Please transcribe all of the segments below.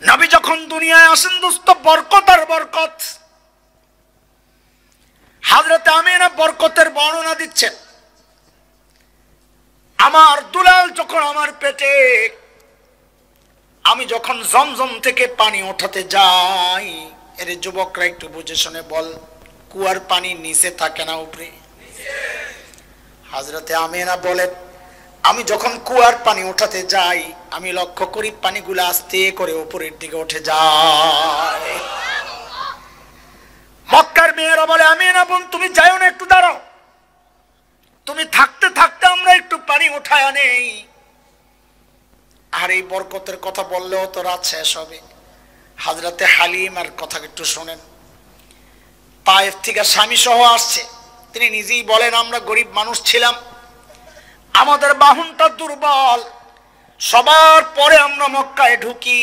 নবী যখন দুনিয়ায় আসেন দোস্ত, বরকত আর বরকত। হযরত আমিনা বরকতের বর্ণনা দিচ্ছেন, আমার দুলাল যখন আমার পেটে, আমি যখন জমজম থেকে পানি ওঠাতে যাই, এর যুবকরা একটু বুঝে শুনে বল, কুয়ার পানি নিচে থাকে না উপরে? হযরতে আমিনা বলেন, আমি যখন কুয়ার পানি ওঠাতে যাই, আমি লক্ষ্য করি পানিগুলো আস্তে করে উপরের দিকে উঠে যায়। মক্কার মেয়েরা বলে, আমিনা বোন তুমি যাও না, একটু দাঁড়াও, তুমি থাকতে থাকতে আমরা একটু পানি উঠায় নেই। আর এই বরকতের কথা বললেও তো রাত শেষ হবে। হযরতে হালিমার কথা একটু শোনেন। তায়েফ থেকে স্বামী সহ আসছে, তিনি নিজেই বলেন, আমরা গরিব মানুষ ছিলাম, আমাদের বাহনটা দুর্বল, সবার পরে আমরা মক্কায় ঢুকি।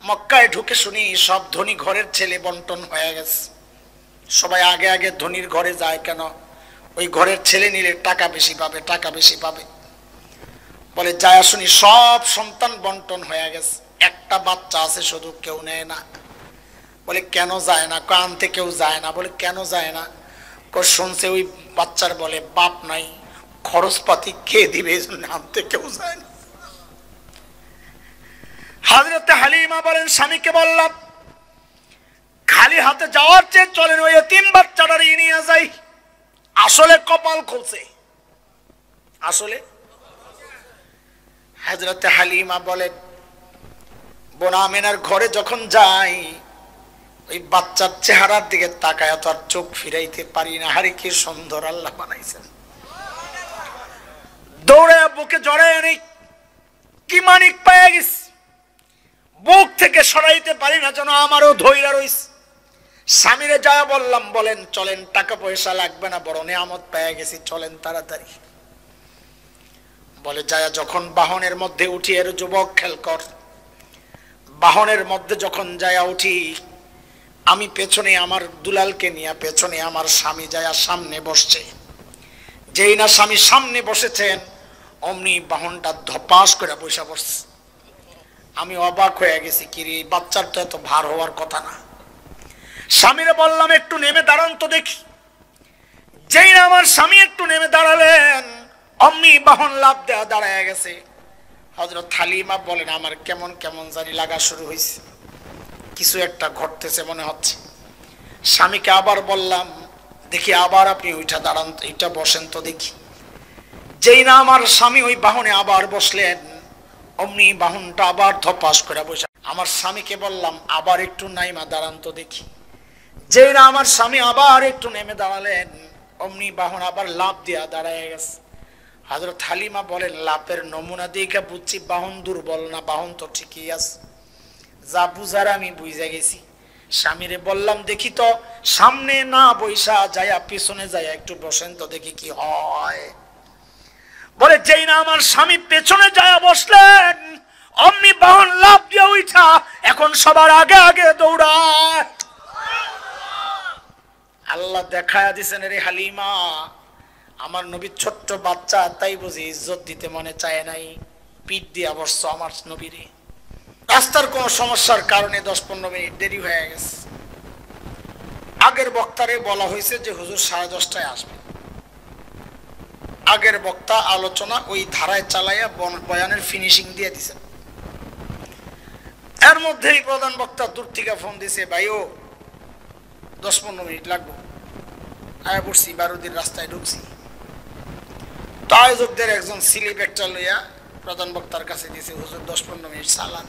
মক্কায় ঢুকে শুনি সব ধনী ঘরের ছেলে বন্টন হয়ে গেছে। সবাই আগে আগে ধনীর ঘরে যায় কেন? ওই ঘরের ছেলে নিলে টাকা বেশি পাবে, টাকা বেশি পাবে। বলে যায় শুনি সব সন্তান বন্টন হয়ে গেছে, একটা বাচ্চা আছে শুধু, কেউ নেয় না। বলে কেন যায় না? আনতে কেউ যায় না। বলে কেন যায় না? শুনছে ওই বাচ্চার বলে বাপ নাই, খরচপাতি কে দিবে, এই জন্য আনতে কেউ যায় না। হযরতে হালিমা বলেন, স্বামীকে বললাম খালি হাতে যাওয়ার চেয়ে চলেন ওই এতিম বাচ্চাটা নিয়ে যাই। আসলে কপাল খুলছে, আসলে। হযরতে হালিমা বলেন, বোন আমিনার ঘরে যখন যাই, ওই বাচ্চার চেহারার দিকে তাকায় তো আর চোখ ফিরাইতে পারি না। হারে কি সুন্দর আল্লাহ বানাইছেন। দৌড়ে বুকে জড়ায় নেই, কি মানিক পেয়ে গেছি, বুক থেকে সরাইতে পারি না, যেন আমারও ধৈর্য রইছে। স্বামীরে যা বললাম, বলেন চলেন, টাকা পয়সা লাগবে না, বড় নিয়ামত পেয়ে গেছি, চলেন তাড়াতাড়ি। বলে যায় যখন বাহনের মধ্যে উঠি, এর যুবক খেল কর, বাহনের মধ্যে যখন যায় উঠি, আমি পেছনে আমার দুলালকে নিয়ে, পেছনে আমার স্বামী যায় সামনে বসছে। যেই না স্বামী সামনে বসেছেন, অমনি বাহনটা ধপাস করে বসে পড়ছে। আমি অবাক হয়ে গেছি, কিরে বাচ্চার তো এত ভার হওয়ার কথা না। স্বামীরে বললাম একটু নেমে দাঁড়ান তো দেখি। যেই না আমার স্বামী একটু নেমে দাঁড়ালেন, অমনি বাহন লাফ দেওয়া দাঁড়ায় গেছে। হযরত হালিমা বলেন, আমার কেমন কেমন জানি লাগা শুরু হয়েছে, কিছু একটা ঘটতেছে মনে হচ্ছে। স্বামীকে আবার বললাম, দেখি আবার আপনি ওইটা দাঁড়ান, এটা বসেন তো দেখি। যেই না আমার স্বামী ওই বাহনে আবার বসলেন, অমনি বাহনটা আবার ধপাস করে বসে। আমার স্বামীকে বললাম, আবার একটু নাইমা দাঁড়ান তো দেখি। যেই না আমার স্বামী আবার একটু নেমে দাঁড়ালেন, অমনি বাহন আবার লাফ দিয়া দাঁড়ায় গেছে। হযরত হালিমা বলেন, লাফের নমুনা দেখে বুঝছি বাহন দুর্বল না, বাহন তো ঠিকই আছে। যা বুঝার আমি বুঝে গেছি। স্বামীরে বললাম, দেখি তো সামনে না বৈশা যায়া পিছনে যায়া একটু বসেন তো দেখি কি হয়। বলে যেই না আমার স্বামী পেছনে যায়া বসলেন, অমনি বাহন লাফ দিয়ে উঠা এখন সবার আগে আগে দৌড়ায়। আল্লাহ দেখায়া দিছেন, রে হালিমা, আমার নবী ছোট্ট বাচ্চা, তাই বুঝি ইজ্জত দিতে মনে চায় নাই, পিঠ দিয়া বসছ আমার নবীরে। রাস্তার কোন সমস্যার কারণে 10-15 মিনিট দেরি হয়ে গেছে। আগের বক্তারে বলা হয়েছে যে হুজুর 10:30টায় আসবে। আগের বক্তা আলোচনা ওই ধারায় চালাইয়া বয়ানের ফিনিশিং দিয়ে দিছে। এর মধ্যেই প্রধান বক্তা দূর থেকে ফোন দিছে, ভাইও 10-15 মিনিট লাগবে। আয়া পড়ছি, 12 দিন রাস্তায় ঢুকছি। তো আয়োজকদের একজন স্লিপ একটা লইয়া প্রধান বক্তার কাছে দিছে, হুজুর 10-15 মিনিট চালান।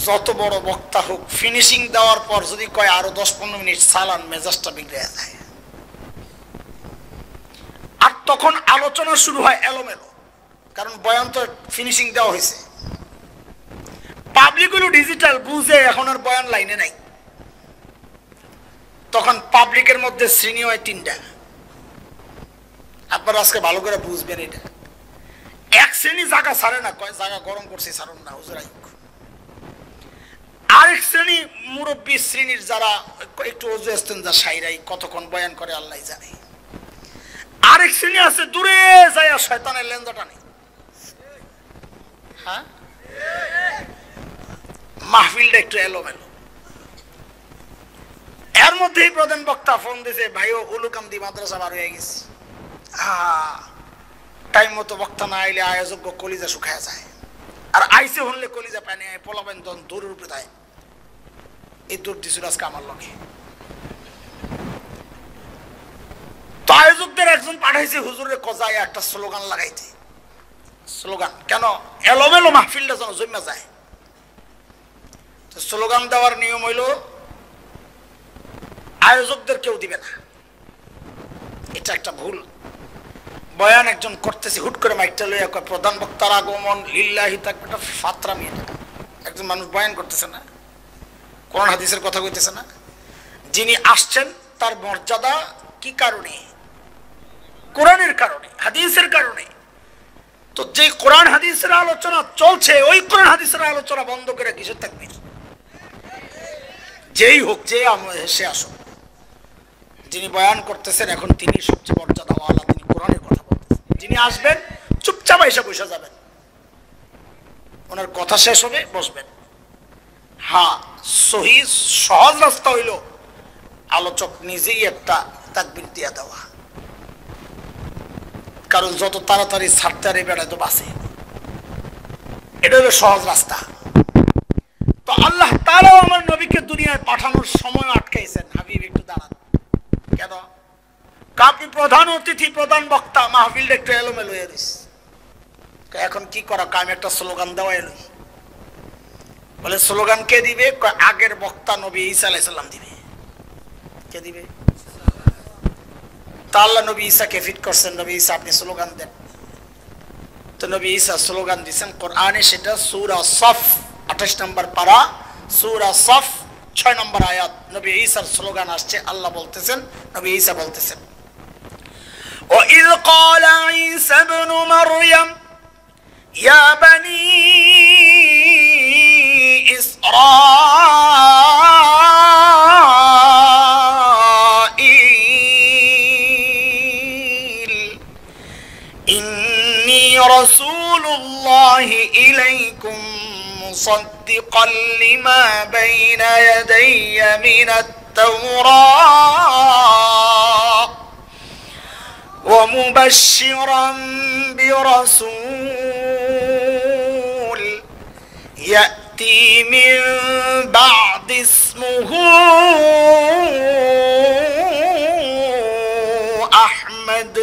যত বড় বক্তা হোক, ফিনিশিং দেওয়ার পর যদি কয় আরো 10-15 মিনিট চালান, মেজাজটা বিগড়ে যায়। আর তখন আলোচনা শুরু হয় এলোমেলো, কারণ বয়ান তো ফিনিশিং দেওয়া হয়েছে। পাবলিক হলো ডিজিটাল, বুঝে এখন আর বয়ান লাইনে নাই। তখন পাবলিকের মধ্যে শ্রেণী হয় 3টা। আপনারা আজকে ভালো করে বুঝবেন এটা। এক শ্রেণী জায়গা ছাড়ে না, কয় জায়গা গরম করছে ছাড়ুন না হুজুর আইক। আরেক শ্রেণী মুরব্বী শ্রেণীর যারা একটু ওজু ইস্তেঞ্জা সাইরাই কতক্ষণ বয়ান করে আল্লাহ জানে। আরেক শ্রেণী আছে দূরে যায় শয়তানের লেন্দা টানে। হ্যাঁ, মাহফিলটা একটু এলোমেলো। এর মধ্যেই প্রধান বক্তা ফোন দিছে, ভাইও উলুকান্দি মাদ্রাসা বার হয়ে গেছে। টাইম মতো বক্তা না আইলে আয়োজক কলিজা শুকায়া যায়, আর আইসে হলে কলিজা পানি পোলাবেন তখন দূরের উপরে দেয়। এই দূর দিছিল আজকে আমার লগে। তো আয়োজকদের একজন পাঠাইছে হুজুরের কজায় একটা স্লোগান লাগাইতে। স্লোগান কেন? এলোমেলো মাহফিলটা যেন জমা যায়। তো স্লোগান দেওয়ার নিয়ম হইল আয়োজকদের কেউ দিবে না, এটা একটা ভুল। বয়ান একজন করতেছে, হুট করে মাইকটা লইয়া কয় প্রধান বক্তার আগমন লিল্লাহি তাকবীর। একটা ফাতরামি এটা। একজন মানুষ বয়ান করতেছে না, কোরআন হাদিসের কথা কইতেছে না। যিনি আসছেন তার মর্যাদা কি কারণে? কোরআনের কারণে, হাদিসের কারণে। তো যে কোরআন হাদিসের আলোচনা চলছে, ওই কোরআন হাদিসের আলোচনা বন্ধ করে কিসের তাকবীর? যেই হোক, যে সে আসুক। যিনি বয়ান করতেছেন এখন তিনি সবচেয়ে মর্যাদাওয়ালা, তিনি কোরআনের কথা বলতেছেন। যিনি আসবেন চুপচাপ এসে বসে যাবেন, ওনার কথা শেষ হবে বসবেন। হ্যাঁ, সহি সহজ রাস্তা হইল আলোচক নিজেই একটা তাকবীর দিয়া দেওয়া, কারণ যত তাড়াতাড়ি ছাড়তে আর বেড়ায় তো বাঁচে। এটা হলো সহজ রাস্তা। তো আল্লাহ তাআলাও আমার নবীকে দুনিয়ায় পাঠানোর সময় আটকাইছেন, হাবিব একটু দাঁড়ান। কেন? আপনি প্রধান অতিথি, প্রধান বক্তা, মাহফিলটা একটু এলোমেলো হয়ে গেছে, এখন কি করা? আমি একটা স্লোগান দেওয়া এলো। বলে স্লোগান কে দিবে? আগের বক্তা নবী ঈসা আলাইহিস সালাম দিবে। কে দিবে? তা আল্লাহ নবী ঈসাকে ফিট করছেন, নবী ঈসা আপনি স্লোগান দেন। তো নবী ঈসা স্লোগান দিচ্ছেন কোরআনে, সেটা সূরা সফ 28 নম্বর পারা, সূরা সফ 6 নম্বর আয়াত। নবী ঈসার স্লোগান আসছে, আল্লাহ বলতেছেন, নবী ঈসা বলতেছেন, وَإِذْ قَالَ عِيسَى ابْنُ مَرْيَمَ يَا بَنِي إسرائيل إني رسول الله إليكم مصدقا لما بين يدي من التوراة ومبشرا برسول يأتي من بعد اسمه أحمد।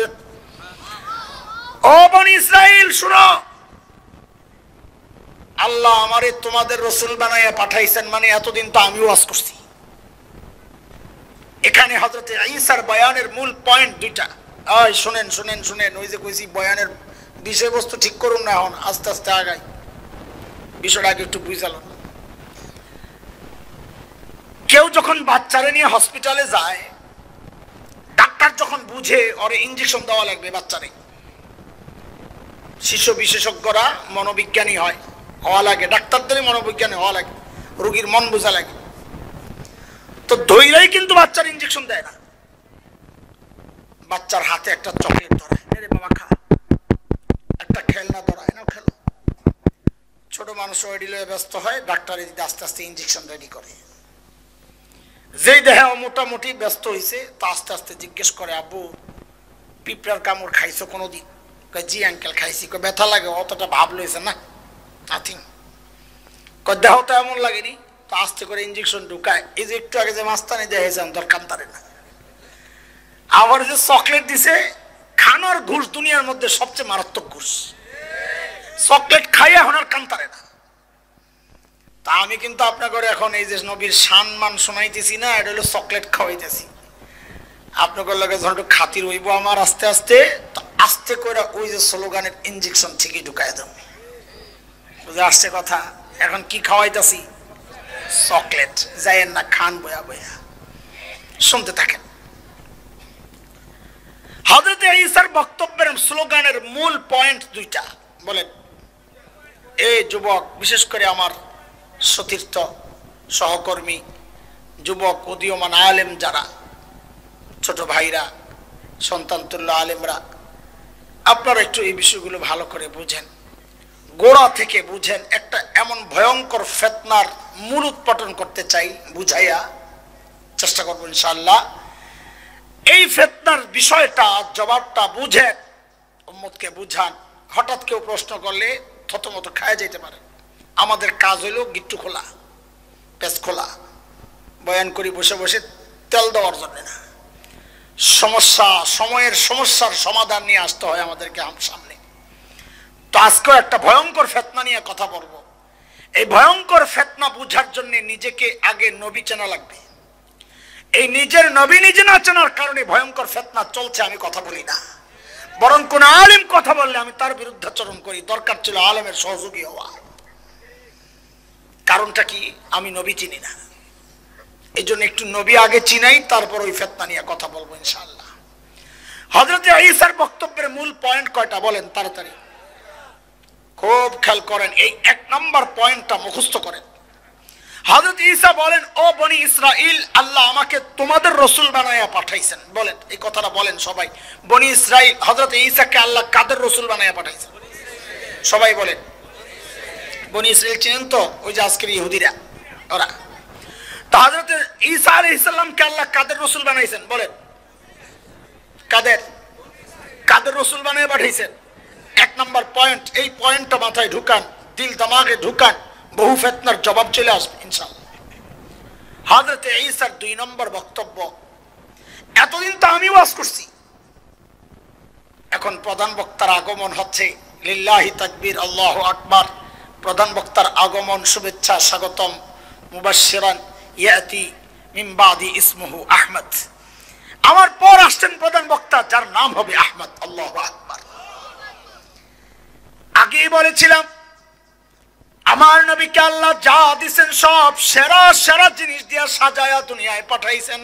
ও বনি ইসরাইল শুনো, আল্লাহ আমারে তোমাদের রসুল বানাইয়া পাঠাইছেন, মানে এতদিন তো আমিও ওয়াজ করছি। এখানে হযরত ঈসার বয়ানের মূল পয়েন্ট দুইটা। শুনেন শুনেন শুনেন, ওই যে কইছি বয়ানের বিষয়বস্তু ঠিক করুন না, এখন আস্তে আস্তে আগাই, বিষয়টা আগে একটু বুঝালো। কেউ যখন বাচ্চারে নিয়ে হসপিটালে যায়, ডাক্তার যখন বুঝে ওরে ইনজেকশন দেওয়া লাগবে বাচ্চারে, শিশু বিশেষজ্ঞরা মনোবিজ্ঞানী হয়, হওয়া লাগে, ডাক্তারদেরই মনোবিজ্ঞানী হওয়া লাগে, রোগীর মন বোঝা লাগে। তো ধৈর্যই কিন্তু বাচ্চার ইনজেকশন দেয় না, বাচ্চার হাতে একটা চকলেট ধরায়, রে বাবা খা, একটা খেলনা ধরায়, না খেলো। ছোট মানুষ ওই ডিলে ব্যস্ত হয়, ডাক্তার আস্তে আস্তে ইনজেকশন রেডি করে। যেই দেহে মোটামুটি ব্যস্ত হয়েছে, তা আস্তে আস্তে জিজ্ঞেস করে, আব্বু পিঁপড়ার কামড় খাইছো কোনোদিন? জি আঙ্কেল খাইছি। ব্যথা লাগে? অতটা ভাব লইছে না, নাথিং। দেহ তো এমন লাগেনি। তো আস্তে করে ইনজেকশন ঢুকায়। এই যে একটু আগে যে মাস্তানি দেখেছেন, তোর কান্তারে না। আবার যে চকলেট দিছে, খানার ঘুষ দুনিয়ার মধ্যে সবচেয়ে মারাত্মক ঘুষ। চকলেট খাইয়া এখন আর কান্তারে না। তা আমি কিন্তু আপনার ঘরে এখন এই যে নবীর সম্মান শোনাইতেছি না, এটা হলো চকলেট খাওয়াইতেছি। আপনাদের লগে যখন একটু খাতির হইব আমার আস্তে আস্তে, তো আস্তে করে ওই যে স্লোগানের ইনজেকশন ঠিকই ঢুকাই দাও। বুঝে আসছে কথা? এখন কি খাওয়াইতেছি? চকলেট। যাইয়েন না, খান বয়া বয়া, শুনতে থাকেন। হযরত ঈসার বক্তব্যের স্লোগানের মূল পয়েন্ট দুইটা। বলেন, এই যুবক, বিশেষ করে আমার সতীর্থ সহকর্মী যুবক উদীয়মান আলেম যারা, ছোট ভাইরা, সন্তানতুল্য আলেমরা, আপনারা একটু এই বিষয়গুলো ভালো করে বুঝেন, গোড়া থেকে বুঝেন। একটা এমন ভয়ঙ্কর ফিতনার মূল উৎপাটন করতে চাই, বুঝাইয়া চেষ্টা করবো ইনশাআল্লাহ। এই ফিতনার বিষয়টা জবাবটা বুঝেন, উম্মতকে বুঝান। হঠাৎ কেউ প্রশ্ন করলে থতমত খায় যেতে পারে। আমাদের কাজ হইল গিট্টু খোলা, পেজ খোলা, বয়ান করি বসে বসে তেল দেওয়ার জন্য না। সময়ের সমস্যার সমাধান নিয়ে আসতে হয় আমাদেরকে সামনে। তো আজকেও একটা ভয়ঙ্কর ফিতনা নিয়ে কথা বলবো। এই ভয়ঙ্কর ফিতনা বুঝার জন্য নিজেকে আগে নবী চেনা লাগবে। এই নিজের নবী নিজে না চেনার কারণে ভয়ঙ্কর ফিতনা চলছে। আমি কথা বলি না, বরং কোন আলেম কথা বললে আমি তার বিরুদ্ধাচরণ করি। দরকার ছিল আলেমের সহযোগী হওয়া। কারণটা কি? আমি নবী চিনি না, এই জন্য একটু নবী আগে চিনাই, তারপর ওই ফিতনা নিয়ে কথা বলবো ইনশাআল্লাহ। হযরত ঈসার বক্তব্যের মূল পয়েন্ট কয়টা বলেন তাড়াতাড়ি, খুব খেয়াল করেন। এই 1 নম্বর পয়েন্টটা মুখস্থ করেন। হযরত ঈসা বলেন, ও বনি ইসরাইল, আল্লাহ আমাকে তোমাদের রাসূল বানায়া পাঠাইছেন। বলেন এই কথাটা বলেন সবাই। বনি ইসরাইল, হযরত ঈসাকে আল্লাহ কাদের রাসূল বানায়া পাঠাইছেন? সবাই বলেন। বনি ইসরাইল চিনেন তো? ওই যে আজকের ইহুদিরা, ওরা। তো হযরত ঈসা আলাইহিস সালামকে আল্লাহ কাদের রাসূল বানাইছেন? বলেন কাদের রাসূল বানায়া পাঠাইছেন? 1 নম্বর পয়েন্ট। এই পয়েন্টটা মাথায় ঢুকান, দিল দিমাগে ঢুকান, বহু ফিতনার জবাব চলে আসবে ইনশাআল্লাহ। হযরত ঈসার 2 নম্বর বক্তব্য। এতদিন তো আমি ওয়াজ করছি, এখন প্রধান বক্তার আগমন হচ্ছে। লিল্লাহি তাকবীর, আল্লাহু আকবার। প্রধান বক্তার আগমন, শুভেচ্ছা, স্বাগতম। মুবাশশিরান ইয়াতি মিন বাদি ইসমুহু আহমদ। আমার পর আসছেন প্রধান বক্তা, যার নাম হবে আহমদ। আল্লাহু আকবার। আগেই বলেছিলাম, আমার নবীকে আল্লাহ যা দিয়েছেন সব সেরা সেরা জিনিস দিয়া সাজায়া দুনিয়ায় পাঠাইছেন।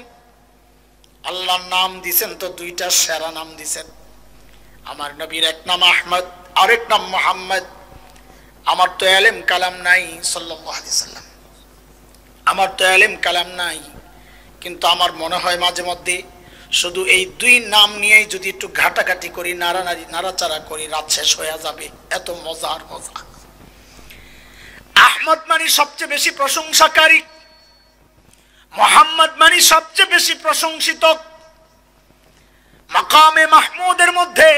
আল্লাহর নাম দিয়েছেন তো 2টা সেরা নাম দিয়েছেন। আমার নবীর এক নাম আহমদ, আরেক নাম মুহাম্মদ। আমার তো ইলম কালাম নাই সাল্লাল্লাহু আলাইহি সাল্লাম, আমার তো ইলম কালাম নাই। কিন্তু আমার মনে হয় মাঝে মধ্যে শুধু এই 2 নাম নিয়েই যদি একটু ঘাটাঘাটি করি, নাড়াচাড়া করি, রাত শেষ হয়ে যাবে। এত মজার মজা। আহমদ মানে সবচেয়ে বেশি প্রশংসাকারী, মুহাম্মদ মানে সবচেয়ে বেশি প্রশংসিত। মাকামে মাহমুদের মধ্যে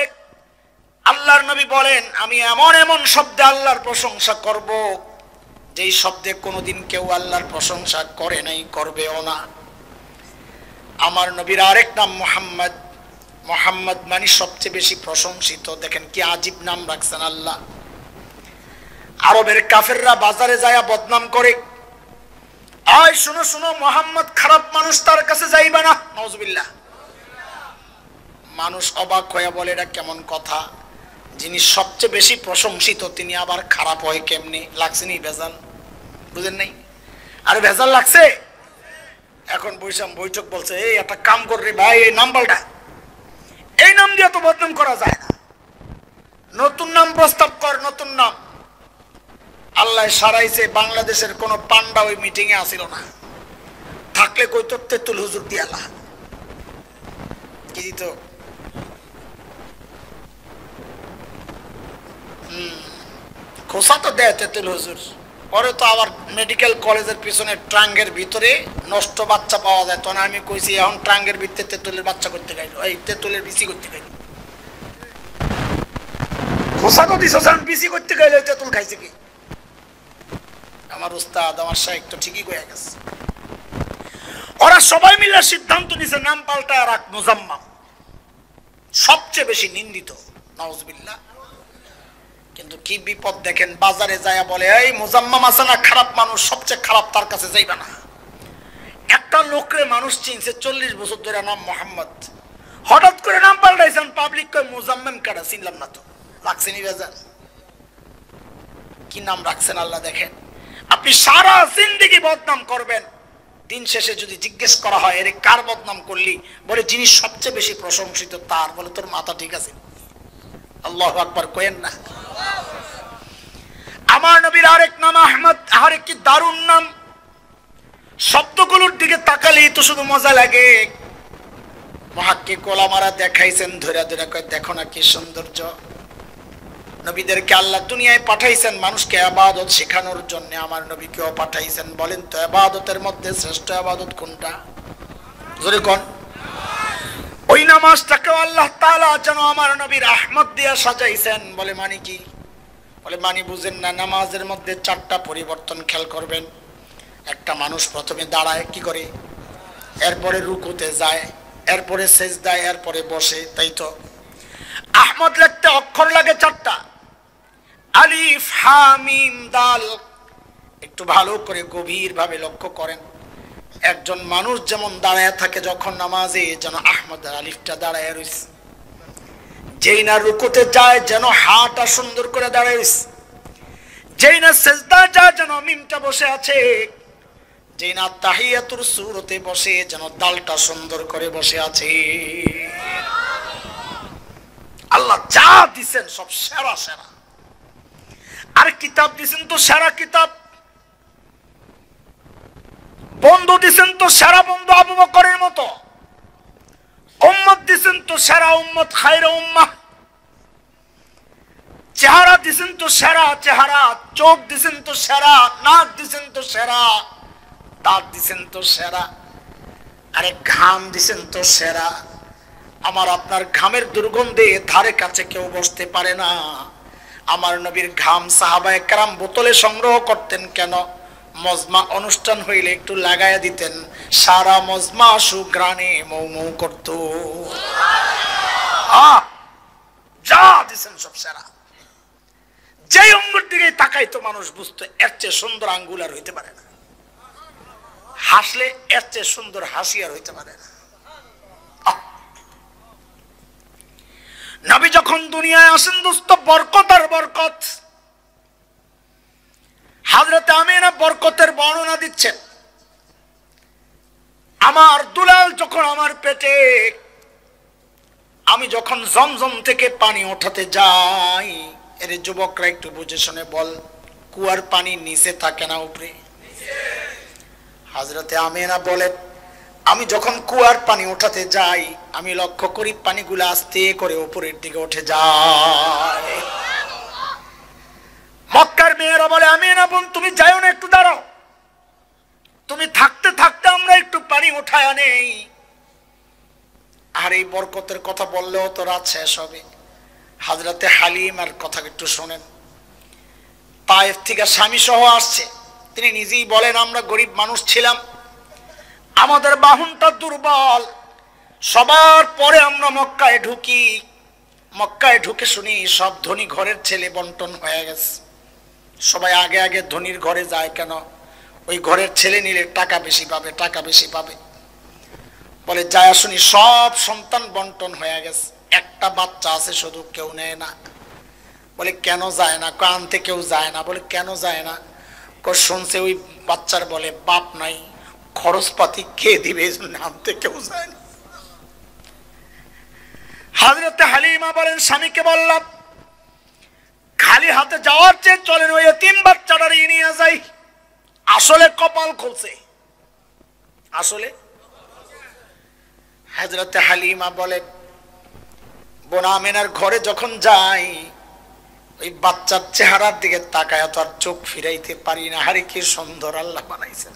আল্লাহর নবী বলেন, আমি এমন এমন শব্দে আল্লাহর প্রশংসা করব যেই শব্দে কোনোদিন কেউ আল্লাহর প্রশংসা করে নাই, করবেও না। আমার নবীর আরেক নাম মুহাম্মদ। মুহাম্মদ মানে সবচেয়ে বেশি প্রশংসিত। দেখেন কি আজীব নাম রাখছেন আল্লাহ। আরবের কাফেররা বাজারে যায় বদনাম করে, আয় শুনো শুনো, মুহাম্মদ খারাপ মানুষ, তার কাছে যাইবা না। নাউজুবিল্লাহ। মানুষ অবাক হয়ে বলে, এটা কেমন কথা? যিনি সবচেয়ে বেশি প্রশংসিত তিনি আবার খারাপ হয় কেমনি? লাগছে নি ভেজাল? বুঝেন নাই? আরে ভেজাল লাগছে। এখন বৈঠক বলছে, এই একটা কাম কর রে ভাই, এই নাম পাল্টা, এই নাম দিয়ে তো বদনাম করা যায় না, নতুন নাম প্রস্তাব কর, নতুন নাম। আল্লাহ সারাইছে, বাংলাদেশের কোন পান্ডা ওই মিটিং এ আসিল না। থাকলে কইতো তেতুল হুজুর দিয়ালা কি দিত? খোসা তো দেয় তেতুল হুজুর। পরে তো আবার মেডিকেল কলেজের পিছনে ট্রাঙ্গের ভিতরে নষ্ট বাচ্চা পাওয়া যায়। তখন আমি কইছি, এখন ট্রাঙ্গের ভিতরে তেতুলের বাচ্চা করতে গাইল, এই তেতুলের বিসি করতে গাইল। খোসা তো দিছ, বিসি করতে গাইল, তেতুল খাইছে কি? আমার উস্তাদ, আমার শাইখ তো ঠিকই কয়ে গেছে। ওরা সবাই মিলে সিদ্ধান্ত নিছে নাম পাল্টায় রাখ মুজাম্মাম। সবচেয়ে বেশি নিন্দিত, নাউজুবিল্লাহ। কিন্তু কি বিপদ দেখেন, বাজারে যায় বলে, এই মুজাম্মাম আছে না, খারাপ মানুষ, সবচেয়ে খারাপ, তার কাছে যাইবা না। একটা লোকরে মানুষ চিনছে 40 বছর ধরে, নাম মোহাম্মদ। হঠাৎ করে নাম পাল্টাইছেন, পাবলিক কয় মুজাম্মাম কাটা, চিনলাম না তো। লাগছে নি বেজান? কি নাম রাখছেন আল্লাহ দেখেন। আপনি সারা জিন্দেগি বদনাম করবেন, দিন শেষে যদি জিজ্ঞেস করা হয় এর কার বদনাম করলি, বলে যিনি সবচেয়ে বেশি প্রশংসিত তার। বলে তোর মাথা ঠিক আছে? আল্লাহু আকবার কইেন না। আমার নবীর আরেক নাম আহমদ। আরেক কি দারুণ নাম। শব্দগুলোর দিকে তাকালেই তো শুধু মজা লাগে। মুহাক্কিক ওলামারা দেখাইছেন ধরে ধরে, কয় দেখো না কি সৌন্দর্য। নবীদেরকে আল্লাহ দুনিয়ায় পাঠাইছেন মানুষকে ইবাদত শেখানোর জন্য, আমার নবীকেও পাঠাইছেন। বলেন তো ইবাদতের মধ্যে শ্রেষ্ঠ ইবাদত কোনটা? জোরে কোন? ওই নামাজটাকেও আল্লাহ তাআলা যেন আমার নবীর রহমত দিয়ে সাজাইছেন। বলে মানে কি? বলে মানে বুঝেন না? নামাজের মধ্যে 4টা পরিবর্তন খেয়াল করবেন। একটা মানুষ প্রথমে দাঁড়ায়, কি করে? এরপরে রুকুতে যায়, এরপরে সেজদায়, এরপরে বসে, তাই তো? আহমদ লিখতে অক্ষর লাগে 4টা, আলিফ হা মিম দাল। একটু ভালো করে গভীর ভাবে লক্ষ্য করেন। একজন মানুষ যেমন দাঁড়ায় থাকে যখন নামাজে, যেন আহমদের আলিফটা দাঁড়ায় রয়েছে। যেই না রুকুতে যায় যেন হাটা সুন্দর করে দাঁড়ায় রয়েছে, যেই না সেজদা যায় যেন মিমটা বসে আছে, যেই না তাহিয়াতুর সূরতে বসে যেন দালটা সুন্দর করে বসে আছে। আল্লাহ যা দিছেন সব সেরা সেরা। আর কিতাব দিছেন তো সেরা কিতাব, বন্ধু দিছেন তো সেরা বন্ধু আবু বকরের মতো, উম্মত দিছেন তো সেরা উম্মত খায়রা উম্মাহ, চেহারা দিছেন তো সেরা চেহারা, চোখ দিছেন তো সেরা, নাক দিছেন তো সেরা, দাঁত দিছেন তো সেরা, আরে ঘাম দিছেন তো সেরা। আমার আপনার ঘামের দুর্গন্ধে ধারে কাছে কেউ বসতে পারে না। আমার নবীর ঘাম সাহাবায়ে কেরাম বোতলে সংগ্রহ করতেন কেন? মজমা অনুষ্ঠান হইলে একটু লাগায়া দিতেন, সারা মজমা সুঘ্রাণে মৌ মৌ করত। যা দিছেন সব সেরা। যে অঙ্গুর দিকে তাকাইতো মানুষ বুঝতো এর চেয়ে সুন্দর আঙ্গুল আর হইতে পারে না, হাসলে এর চেয়ে সুন্দর হাসি আর হইতে পারে না। নবী যখন দুনিয়ায় আসেন দোস্ত, বরকত আর বরকত। হযরত আমিনা বরকতের বর্ণনা দিচ্ছেন। আমার দুলাল যখন আমার পেটে, আমি যখন জমজম থেকে পানি ওঠাতে যাই, এর যুবকরা একটু বুঝে শুনে বল, কুয়ার পানি নিচে থাকে না উপরে? হযরত আমিনা বলেন, আমি যখন কুয়ার পানি ওঠাতে যাই আমি লক্ষ্য করি পানিগুলো আস্তে করে উপরের দিকে উঠে যায়। মক্কার মেয়েরা বলে, আমিনা বোন তুমি যাও না, একটু দাঁড়াও, তুমি থাকতে থাকতে আমরা একটু পানি উঠায় নেই। আর এই বরকতের কথা বললেও তো রাত শেষ হবে। হযরতে হালিমার কথা একটু শোনেন। তায়েফ থেকে স্বামী সহ আসছে। তিনি নিজেই বলেন, আমরা গরিব মানুষ ছিলাম, আমাদের বাহনটা দুর্বল, সবার পরে আমরা মক্কায় ঢুকি। মক্কায় ঢুকে শুনি সব ধনী ঘরের ছেলে বন্টন হয়ে গেছে। সবাই আগে আগে ধনীর ঘরে যায় কেন? ওই ঘরের ছেলে নিলে টাকা বেশি পাবে, টাকা বেশি পাবে। বলে যায় শুনি সব সন্তান বন্টন হয়ে গেছে, একটা বাচ্চা আছে শুধু, কেউ নেয় না। বলে কেন যায় না? আনতে কেউ যায় না। বলে কেন যায় না? শুনছে ওই বাচ্চার বলে বাপ নাই, খরচপাতি কে দিবে, এই জন্য আনতে কেউ যায় না। হযরতে হালিমা বলেন, স্বামীকে বললাম খালি হাতে যাওয়ার চেয়ে চলেন ওই এতিম বাচ্চাটা নিয়ে যাই। আসলে কপাল খুলছে, আসলে। হযরতে হালিমা বলেন, বোন আমিনার ঘরে যখন যাই ওই বাচ্চার চেহারার দিকে তাকায় তো আর চোখ ফিরাইতে পারি না। হারে কি সুন্দর আল্লাহ বানাইছেন।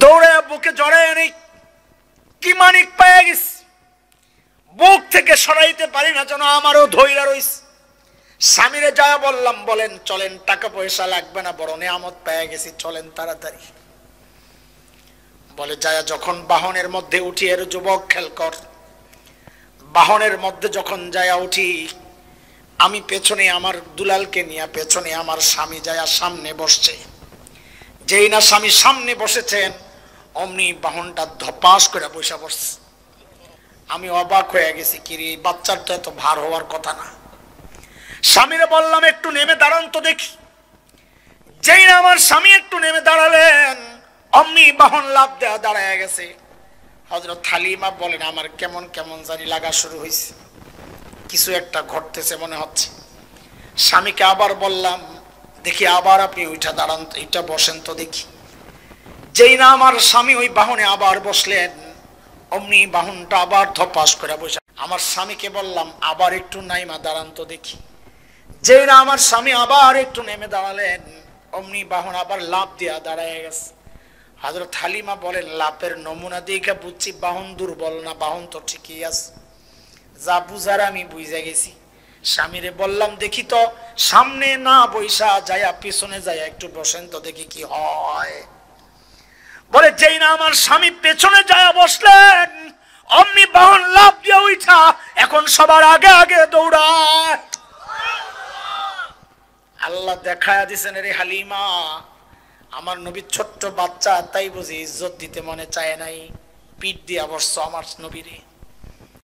দৌড়ে বুকে জড়ায় নেই, কি মানিক পেয়ে গেছি, বুক থেকে সরাইতে পারি না, যেন আমারও ধৈর্য রইছে। স্বামীরে যা বললাম, বলেন চলেন, টাকা পয়সা লাগবে না, বড় নিয়ামত পেয়ে গেছি, চলেন তাড়াতাড়ি। বলে যায় যখন বাহনের মধ্যে উঠি, এর যুবক খেয়াল কর, বাহনের মধ্যে যখন যায় উঠি, আমি পেছনে আমার দুলালকে নিয়ে, পেছনে আমার স্বামী যায় সামনে বসছে। যেই না স্বামী সামনে বসেছেন অমনি বাহনটা ধপাস করে বসে বসছে। আমি অবাক হয়ে গেছি, কিরে এই বাচ্চার তো এত ভার হওয়ার কথা না। স্বামীরে বললাম একটু নেমে দাঁড়ান তো দেখি। যেই না আমার স্বামী একটু নেমে দাঁড়ালেন অমনি বাহন লাফ দেওয়া দাঁড়ায় গেছে। হযরত হালিমা বলেন, আমার কেমন কেমন জানি লাগা শুরু হয়েছে, কিছু একটা ঘটতেছে মনে হচ্ছে। স্বামীকে আবার বললাম, দেখি আবার আপনি ওইটা দাঁড়ান, এইটা বসেন তো দেখি। যেই না আমার স্বামী ওই বাহনে আবার বসলেন অমনি বাহনটা আবার ধপাস করে বসে। আমার স্বামীকে বললাম আবার একটু নাইমা দাঁড়ান তো দেখি। যেই না আমার স্বামী আবার একটু নেমে দাঁড়ালেন, অমনি বাহন আবার লাফ দিয়া দাঁড়ায় গেছে। হযরত হালিমা বলেন, লাফের নমুনা দেখে বুঝছি বাহন দুর্বল না, বাহন তো ঠিকই আছে। যা বুঝার আমি বুঝে গেছি। স্বামীরে বললাম, দেখি তো সামনে না বৈশা যায়া পিছনে যায়া একটু বসেন তো দেখি কি হয়। বলে যেই না আমার স্বামী পেছনে যায়া বসলেন, অমনি বাহন লাফ দিয়ে উঠা এখন সবার আগে আগে দৌড়ায়। আল্লাহ দেখায়া দিছেন, রে হালিমা, আমার নবী ছোট্ট বাচ্চা, তাই বুঝি ইজ্জত দিতে মনে চায় নাই, পিঠ দিয়া বসছো আমার নবীরে।